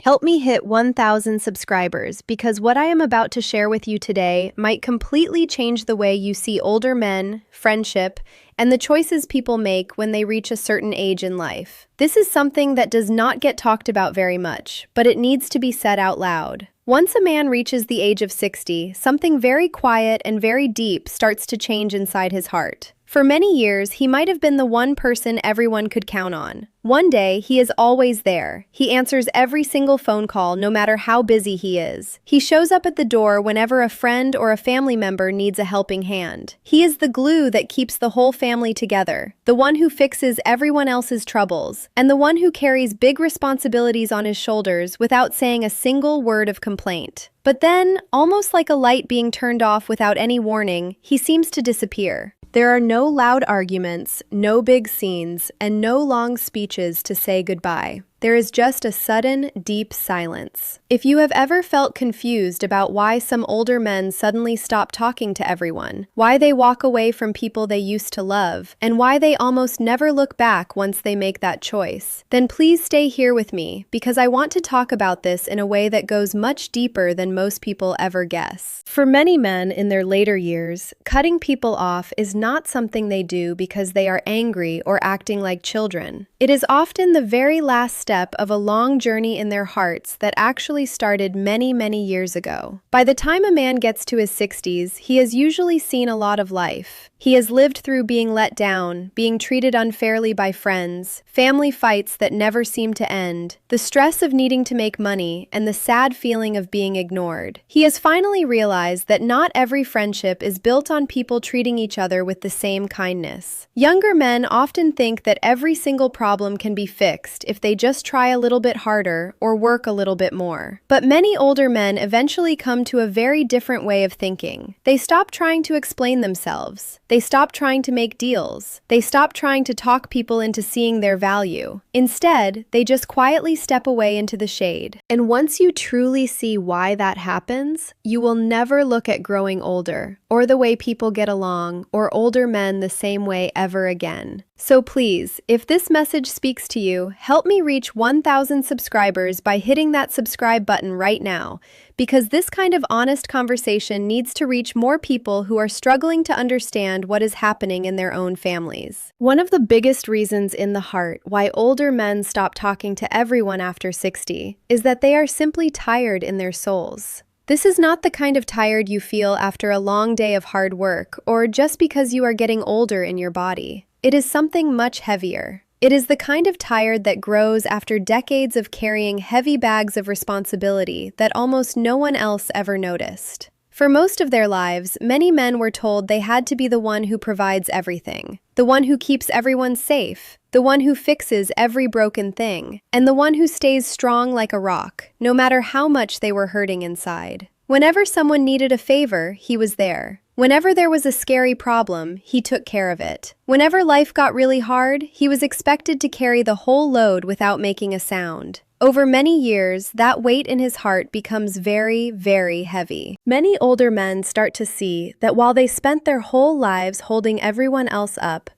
Help me hit 1,000 subscribers because what I am about to share with you today might completely change the way you see older men, friendship, and the choices people make when they reach a certain age in life. This is something that does not get talked about very much, but it needs to be said out loud. Once a man reaches the age of 60, something very quiet and very deep starts to change inside his heart. For many years, he might have been the one person everyone could count on. One day, he is always there. He answers every single phone call, no matter how busy he is. He shows up at the door whenever a friend or a family member needs a helping hand. He is the glue that keeps the whole family together, the one who fixes everyone else's troubles, and the one who carries big responsibilities on his shoulders without saying a single word of complaint. But then, almost like a light being turned off without any warning, he seems to disappear. There are no loud arguments, no big scenes, and no long speeches to say goodbye. There is just a sudden, deep silence. If you have ever felt confused about why some older men suddenly stop talking to everyone, why they walk away from people they used to love, and why they almost never look back once they make that choice, then please stay here with me because I want to talk about this in a way that goes much deeper than most people ever guess. For many men in their later years, cutting people off is not something they do because they are angry or acting like children. It is often the very last step of a long journey in their hearts that actually started many, many years ago. By the time a man gets to his 60s, he has usually seen a lot of life. He has lived through being let down, being treated unfairly by friends, family fights that never seem to end, the stress of needing to make money, and the sad feeling of being ignored. He has finally realized that not every friendship is built on people treating each other with the same kindness. Younger men often think that every single problem can be fixed if they just try a little bit harder or work a little bit more. But many older men eventually come to a very different way of thinking. They stop trying to explain themselves. They stop trying to make deals. They stop trying to talk people into seeing their value. Instead, they just quietly step away into the shade. And once you truly see why that happens, you will never look at growing older, or the way people get along, or older men the same way ever again. So please, if this message speaks to you, help me reach 1,000 subscribers by hitting that subscribe button right now, because this kind of honest conversation needs to reach more people who are struggling to understand what is happening in their own families. One of the biggest reasons in the heart why older men stop talking to everyone after 60 is that they are simply tired in their souls. This is not the kind of tired you feel after a long day of hard work or just because you are getting older in your body. It is something much heavier. It is the kind of tired that grows after decades of carrying heavy bags of responsibility that almost no one else ever noticed. For most of their lives, many men were told they had to be the one who provides everything, the one who keeps everyone safe, the one who fixes every broken thing, and the one who stays strong like a rock, no matter how much they were hurting inside. Whenever someone needed a favor, he was there. Whenever there was a scary problem, he took care of it. Whenever life got really hard, he was expected to carry the whole load without making a sound. Over many years, that weight in his heart becomes very, very heavy. Many older men start to see that while they spent their whole lives holding everyone else up,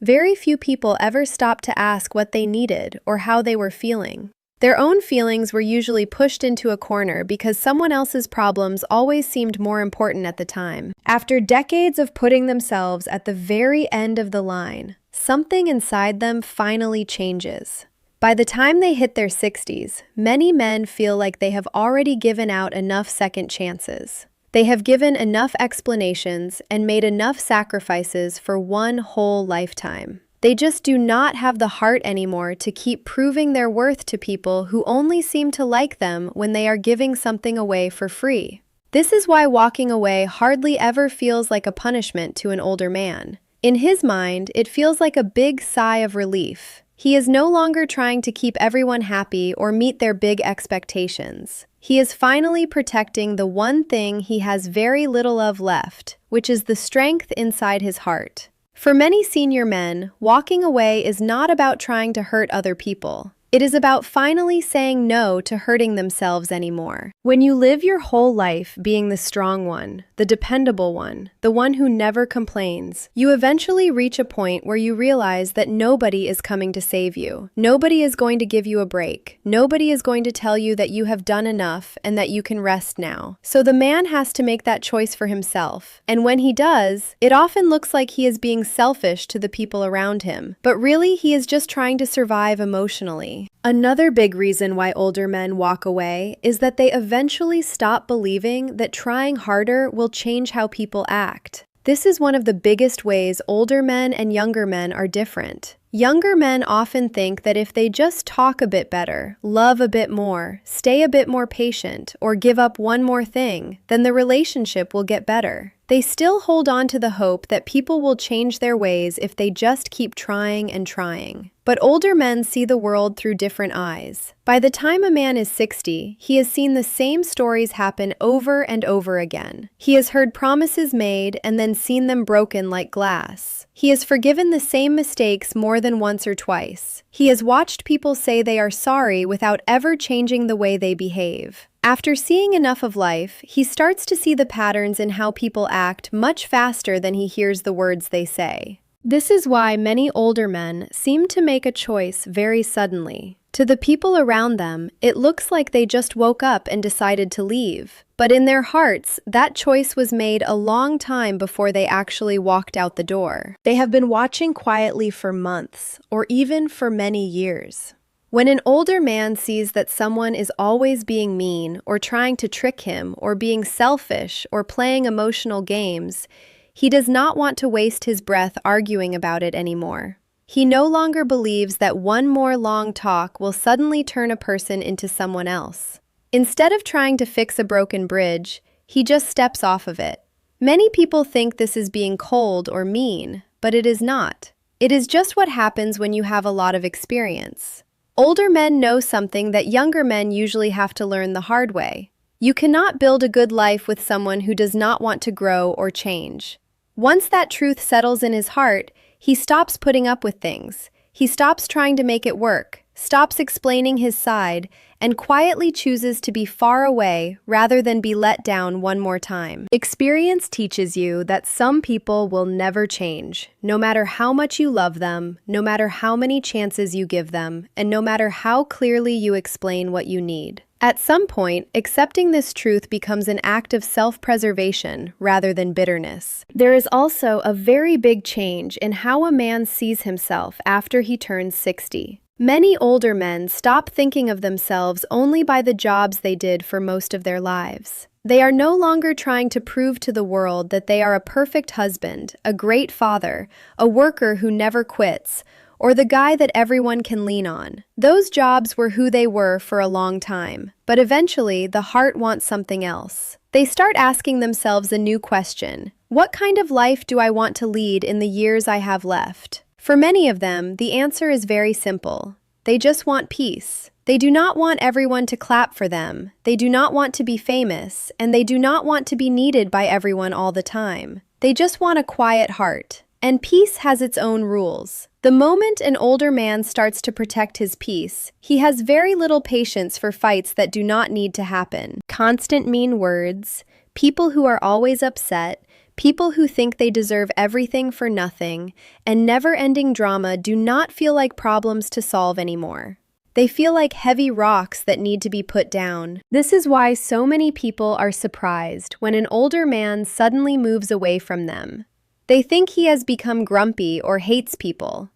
very few people ever stopped to ask what they needed or how they were feeling. Their own feelings were usually pushed into a corner because someone else's problems always seemed more important at the time. After decades of putting themselves at the very end of the line, something inside them finally changes. By the time they hit their 60s, many men feel like they have already given out enough second chances. They have given enough explanations and made enough sacrifices for one whole lifetime. They just do not have the heart anymore to keep proving their worth to people who only seem to like them when they are giving something away for free. This is why walking away hardly ever feels like a punishment to an older man. In his mind, it feels like a big sigh of relief. He is no longer trying to keep everyone happy or meet their big expectations. He is finally protecting the one thing he has very little of left, which is the strength inside his heart. For many senior men, walking away is not about trying to hurt other people. It is about finally saying no to hurting themselves anymore. When you live your whole life being the strong one, the dependable one, the one who never complains, you eventually reach a point where you realize that nobody is coming to save you. Nobody is going to give you a break. Nobody is going to tell you that you have done enough and that you can rest now. So the man has to make that choice for himself. And when he does, it often looks like he is being selfish to the people around him. But really, he is just trying to survive emotionally. Another big reason why older men walk away is that they eventually stop believing that trying harder will change how people act. This is one of the biggest ways older men and younger men are different. Younger men often think that if they just talk a bit better, love a bit more, stay a bit more patient, or give up one more thing, then the relationship will get better. They still hold on to the hope that people will change their ways if they just keep trying and trying. But older men see the world through different eyes. By the time a man is 60, he has seen the same stories happen over and over again. He has heard promises made and then seen them broken like glass. He has forgiven the same mistakes more than once or twice. He has watched people say they are sorry without ever changing the way they behave. After seeing enough of life, he starts to see the patterns in how people act much faster than he hears the words they say. This is why many older men seem to make a choice very suddenly. To the people around them, it looks like they just woke up and decided to leave. But in their hearts, that choice was made a long time before they actually walked out the door. They have been watching quietly for months, or even for many years. When an older man sees that someone is always being mean, or trying to trick him, or being selfish, or playing emotional games, he does not want to waste his breath arguing about it anymore. He no longer believes that one more long talk will suddenly turn a person into someone else. Instead of trying to fix a broken bridge, he just steps off of it. Many people think this is being cold or mean, but it is not. It is just what happens when you have a lot of experience. Older men know something that younger men usually have to learn the hard way. You cannot build a good life with someone who does not want to grow or change. Once that truth settles in his heart, he stops putting up with things. He stops trying to make it work, stops explaining his side, and quietly chooses to be far away rather than be let down one more time. Experience teaches you that some people will never change, no matter how much you love them, no matter how many chances you give them, and no matter how clearly you explain what you need. At some point, accepting this truth becomes an act of self-preservation rather than bitterness. There is also a very big change in how a man sees himself after he turns 60. Many older men stop thinking of themselves only by the jobs they did for most of their lives. They are no longer trying to prove to the world that they are a perfect husband, a great father, a worker who never quits, or the guy that everyone can lean on. Those jobs were who they were for a long time, but eventually the heart wants something else. They start asking themselves a new question: what kind of life do I want to lead in the years I have left? For many of them, the answer is very simple. They just want peace. They do not want everyone to clap for them. They do not want to be famous, and they do not want to be needed by everyone all the time. They just want a quiet heart. And peace has its own rules. The moment an older man starts to protect his peace, he has very little patience for fights that do not need to happen. Constant mean words, people who are always upset, people who think they deserve everything for nothing, and never-ending drama do not feel like problems to solve anymore. They feel like heavy rocks that need to be put down. This is why so many people are surprised when an older man suddenly moves away from them. They think he has become grumpy or hates people.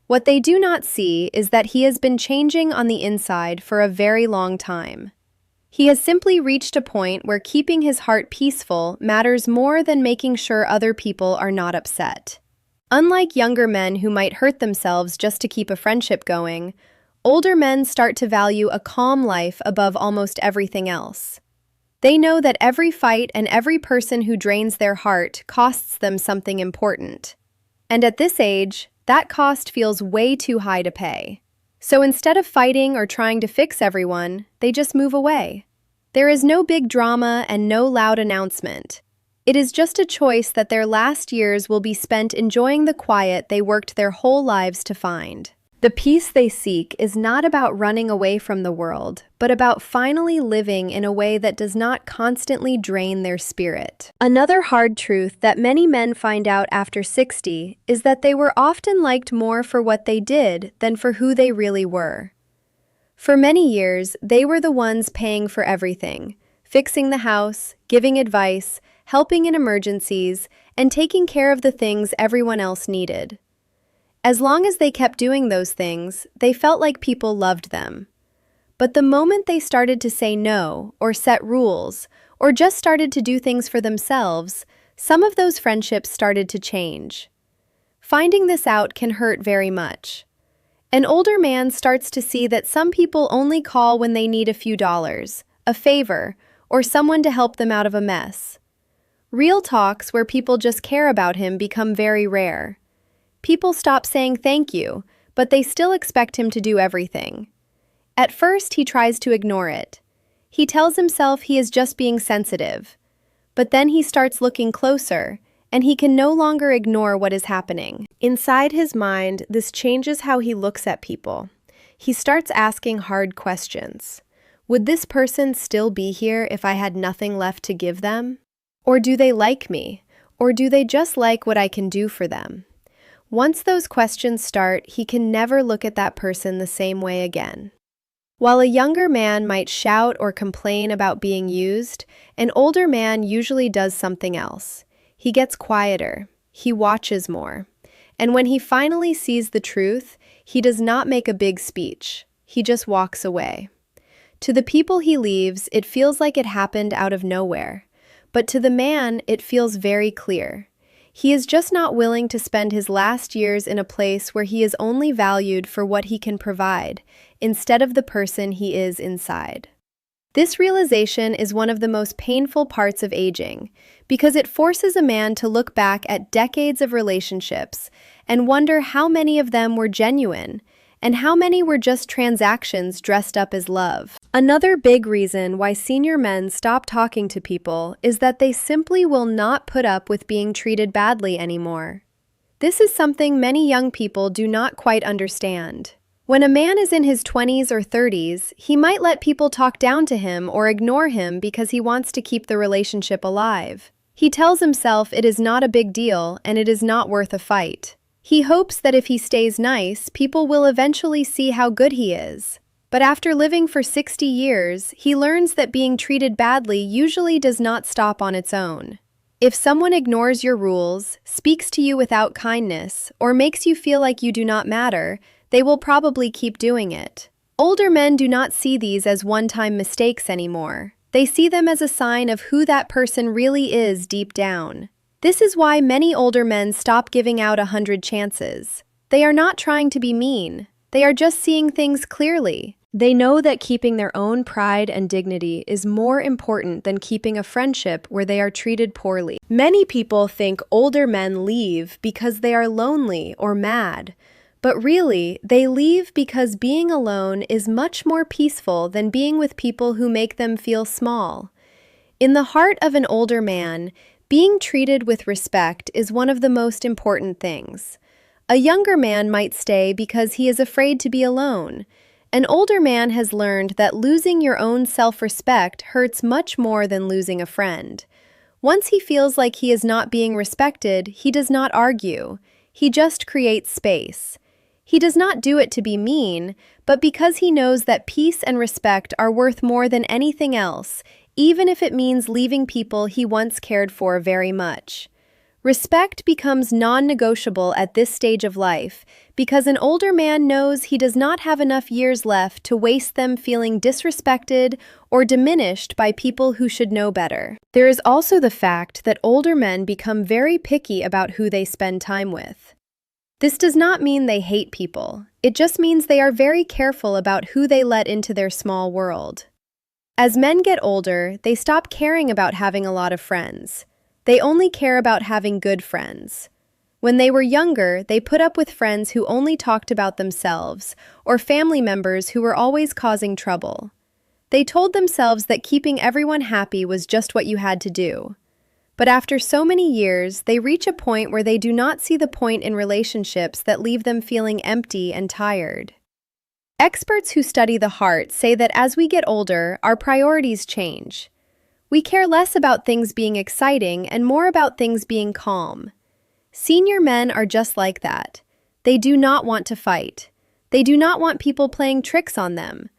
What they do not see is that he has been changing on the inside for a very long time. He has simply reached a point where keeping his heart peaceful matters more than making sure other people are not upset. Unlike younger men who might hurt themselves just to keep a friendship going, older men start to value a calm life above almost everything else. They know that every fight and every person who drains their heart costs them something important. And at this age, that cost feels way too high to pay. So instead of fighting or trying to fix everyone, they just move away. There is no big drama and no loud announcement. It is just a choice that their last years will be spent enjoying the quiet they worked their whole lives to find. The peace they seek is not about running away from the world, but about finally living in a way that does not constantly drain their spirit. Another hard truth that many men find out after 60 is that they were often liked more for what they did than for who they really were. For many years, they were the ones paying for everything, fixing the house, giving advice, helping in emergencies, and taking care of the things everyone else needed. As long as they kept doing those things, they felt like people loved them. But the moment they started to say no, or set rules, or just started to do things for themselves, some of those friendships started to change. Finding this out can hurt very much. An older man starts to see that some people only call when they need a few dollars, a favor, or someone to help them out of a mess. Real talks where people just care about him become very rare. People stop saying thank you, but they still expect him to do everything. At first, he tries to ignore it. He tells himself he is just being sensitive. But then he starts looking closer, and he can no longer ignore what is happening. Inside his mind, this changes how he looks at people. He starts asking hard questions. Would this person still be here if I had nothing left to give them? Or do they like me? Or do they just like what I can do for them? Once those questions start, he can never look at that person the same way again. While a younger man might shout or complain about being used, an older man usually does something else. He gets quieter, he watches more, and when he finally sees the truth, he does not make a big speech. He just walks away. To the people he leaves, it feels like it happened out of nowhere, but to the man, it feels very clear. He is just not willing to spend his last years in a place where he is only valued for what he can provide, instead of the person he is inside. This realization is one of the most painful parts of aging, because it forces a man to look back at decades of relationships and wonder how many of them were genuine, and how many were just transactions dressed up as love. Another big reason why senior men stop talking to people is that they simply will not put up with being treated badly anymore. This is something many young people do not quite understand. When a man is in his 20s or 30s, he might let people talk down to him or ignore him because he wants to keep the relationship alive. He tells himself it is not a big deal and it is not worth a fight. He hopes that if he stays nice, people will eventually see how good he is. But after living for 60 years, he learns that being treated badly usually does not stop on its own. If someone ignores your rules, speaks to you without kindness, or makes you feel like you do not matter, they will probably keep doing it. Older men do not see these as one-time mistakes anymore. They see them as a sign of who that person really is deep down. This is why many older men stop giving out 100 chances. They are not trying to be mean. They are just seeing things clearly. They know that keeping their own pride and dignity is more important than keeping a friendship where they are treated poorly. Many people think older men leave because they are lonely or mad. But really, they leave because being alone is much more peaceful than being with people who make them feel small. In the heart of an older man, being treated with respect is one of the most important things. A younger man might stay because he is afraid to be alone. An older man has learned that losing your own self-respect hurts much more than losing a friend. Once he feels like he is not being respected, he does not argue. He just creates space. He does not do it to be mean, but because he knows that peace and respect are worth more than anything else, even if it means leaving people he once cared for very much. Respect becomes non-negotiable at this stage of life because an older man knows he does not have enough years left to waste them feeling disrespected or diminished by people who should know better. There is also the fact that older men become very picky about who they spend time with. This does not mean they hate people. It just means they are very careful about who they let into their small world. As men get older, they stop caring about having a lot of friends. They only care about having good friends. When they were younger, they put up with friends who only talked about themselves, or family members who were always causing trouble. They told themselves that keeping everyone happy was just what you had to do. But after so many years, they reach a point where they do not see the point in relationships that leave them feeling empty and tired. Experts who study the heart say that as we get older, our priorities change. We care less about things being exciting and more about things being calm. Senior men are just like that. They do not want to fight. They do not want people playing tricks on them.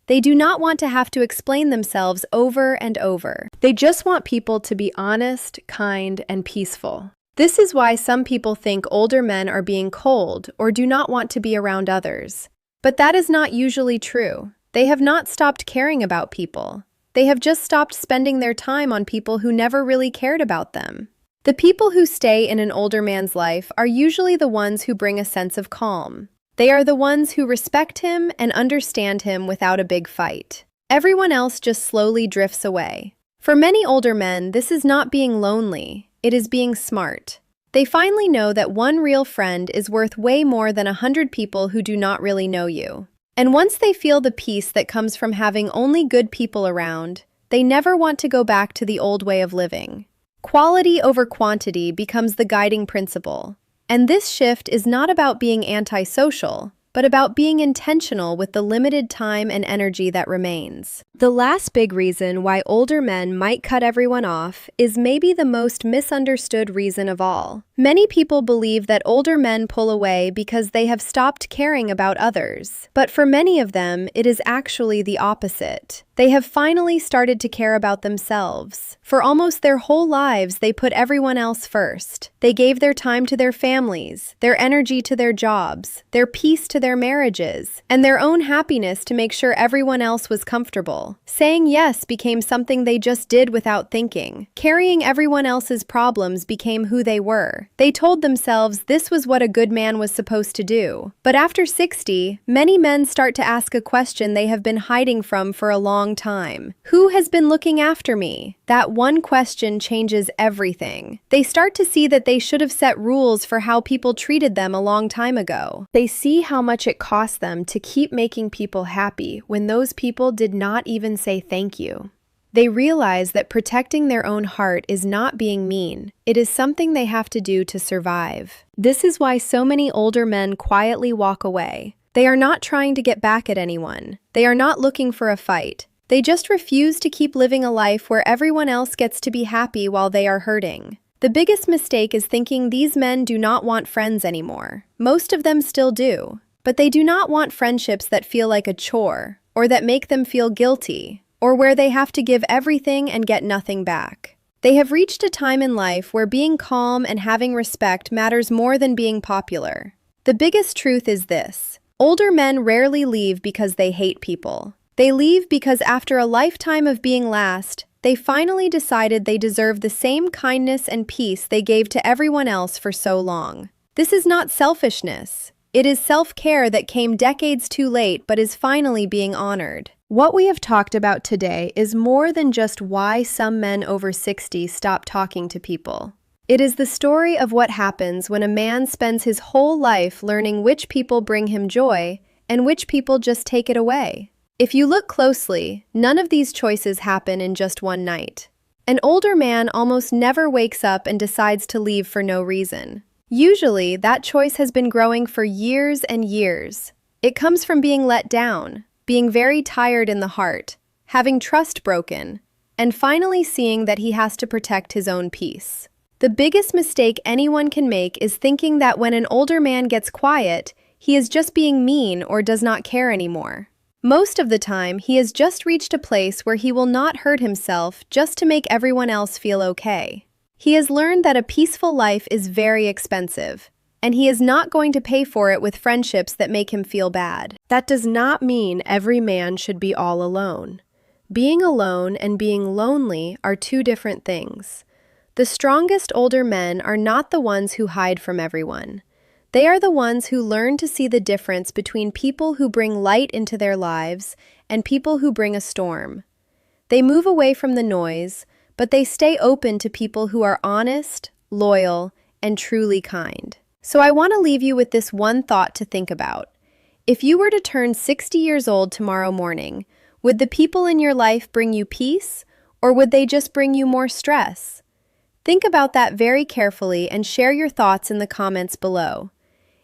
They do not want to have to explain themselves over and over. They just want people to be honest, kind, and peaceful. This is why some people think older men are being cold or do not want to be around others. But that is not usually true. They have not stopped caring about people. They have just stopped spending their time on people who never really cared about them. The people who stay in an older man's life are usually the ones who bring a sense of calm. They are the ones who respect him and understand him without a big fight. Everyone else just slowly drifts away. For many older men, this is not being lonely, it is being smart. They finally know that one real friend is worth way more than 100 people who do not really know you. And once they feel the peace that comes from having only good people around, they never want to go back to the old way of living. Quality over quantity becomes the guiding principle. And this shift is not about being antisocial, but about being intentional with the limited time and energy that remains. The last big reason why older men might cut everyone off is maybe the most misunderstood reason of all. Many people believe that older men pull away because they have stopped caring about others. But for many of them, it is actually the opposite. They have finally started to care about themselves. For almost their whole lives, they put everyone else first. They gave their time to their families, their energy to their jobs, their peace to their marriages, and their own happiness to make sure everyone else was comfortable. Saying yes became something they just did without thinking. Carrying everyone else's problems became who they were. They told themselves this was what a good man was supposed to do. But after 60, many men start to ask a question they have been hiding from for a long time. Who has been looking after me? That one question changes everything. They start to see that they should have set rules for how people treated them a long time ago. They see how much it cost them to keep making people happy when those people did not even say thank you. They realize that protecting their own heart is not being mean. It is something they have to do to survive. This is why so many older men quietly walk away. They are not trying to get back at anyone. They are not looking for a fight. They just refuse to keep living a life where everyone else gets to be happy while they are hurting. The biggest mistake is thinking these men do not want friends anymore. Most of them still do, but they do not want friendships that feel like a chore, or that make them feel guilty, or where they have to give everything and get nothing back. They have reached a time in life where being calm and having respect matters more than being popular. The biggest truth is this: older men rarely leave because they hate people. They leave because after a lifetime of being last, they finally decided they deserve the same kindness and peace they gave to everyone else for so long. This is not selfishness. It is self-care that came decades too late but is finally being honored. What we have talked about today is more than just why some men over 60 stop talking to people. It is the story of what happens when a man spends his whole life learning which people bring him joy and which people just take it away. If you look closely, none of these choices happen in just one night. An older man almost never wakes up and decides to leave for no reason. Usually, that choice has been growing for years and years. It comes from being let down, being very tired in the heart, having trust broken, and finally seeing that he has to protect his own peace. The biggest mistake anyone can make is thinking that when an older man gets quiet, he is just being mean or does not care anymore. Most of the time, he has just reached a place where he will not hurt himself just to make everyone else feel okay. He has learned that a peaceful life is very expensive, and he is not going to pay for it with friendships that make him feel bad. That does not mean every man should be all alone. Being alone and being lonely are two different things. The strongest older men are not the ones who hide from everyone. They are the ones who learn to see the difference between people who bring light into their lives and people who bring a storm. They move away from the noise, but they stay open to people who are honest, loyal, and truly kind. So I want to leave you with this one thought to think about. If you were to turn 60 years old tomorrow morning, would the people in your life bring you peace, or would they just bring you more stress? Think about that very carefully and share your thoughts in the comments below.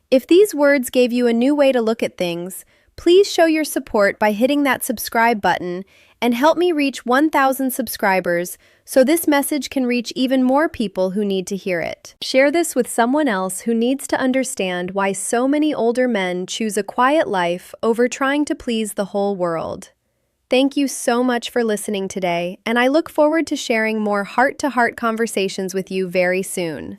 If these words gave you a new way to look at things, please show your support by hitting that subscribe button and help me reach 1,000 subscribers so this message can reach even more people who need to hear it. Share this with someone else who needs to understand why so many older men choose a quiet life over trying to please the whole world. Thank you so much for listening today, and I look forward to sharing more heart-to-heart conversations with you very soon.